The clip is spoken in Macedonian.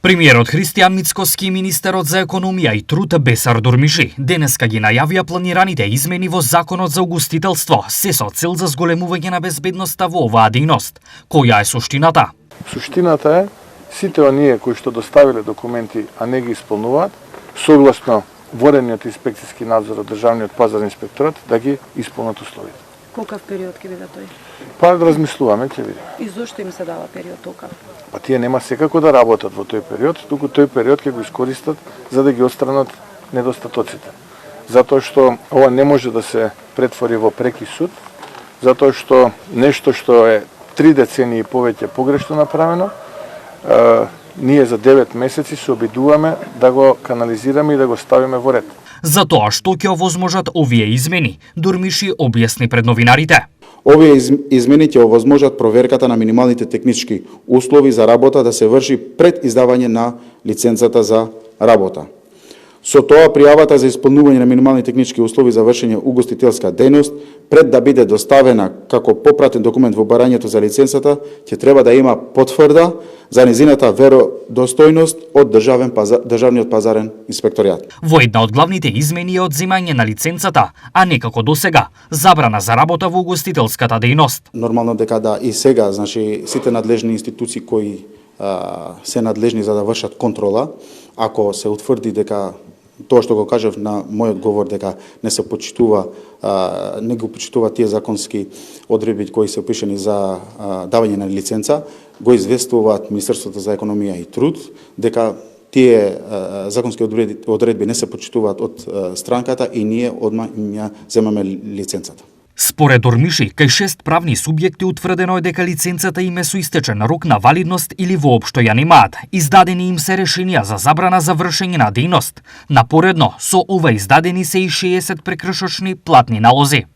Премиерот Христијан Мицкоски и министерот за економија и труд Бесар Дурмиши денеска ги најавија планираните измени во Законот за угостителство, се со цел за зголемување на безбедноста во оваа дејност. Која е суштината? Суштината е сите оние кои што доставиле документи, а не ги исполнуваат, согласно водениот инспекцијски надзор од Државниот пазарен инспекторат, да ги исполнат условите. Колкав период ќе биде тој? Па да размислуваме, ќе видиме. И зошто им се дава период толкав? Па тие нема секако да работат во тој период, туку тој период ќе го искористат за да ги отстранат недостатоците. Затоа што ова не може да се претвори во преки суд, затоа што нешто што е 3 децении и повеќе погрешно направено, ние за 9 месеци се обидуваме да го канализираме и да го ставиме во ред. За тоа што ќе овозможат овие измени, Дурмиши објасни пред новинарите. Овие измени ќе овозможат проверката на минималните технички услови за работа да се врши пред издавање на лиценцата за работа. Со тоа пријавата за исполнување на минимални технички услови за вршење угостителска дејност, пред да биде доставена како попратен документ во барањето за лиценцата, ќе треба да има потврда за незината веродостојност од Државниот пазарен инспекторијат. Во една од главните измени е одземање на лиценцата, а не како досега, забрана за работа во угостителската дејност. Нормално дека да и сега, значи сите надлежни институции кои се надлежни за да вршат контрола, ако се утврди дека тоа што го кажав на мојот говор дека не се почитува, не го почитува тие законски одредби кои се пишени за давање на лиценца, го известуваат Министерството за економија и труд дека тие законски одредби не се почитуваат од странката и ние одма ја земаме лиценцата. Според Дурмиши, кај 6 правни субјекти утврдено е дека лиценцата им е со истечен рок на валидност или воопшто ја немаат. Издадени им се решенија за забрана за вршење на дејност. Напоредно, со ова издадени се и 60 прекршочни платни налози.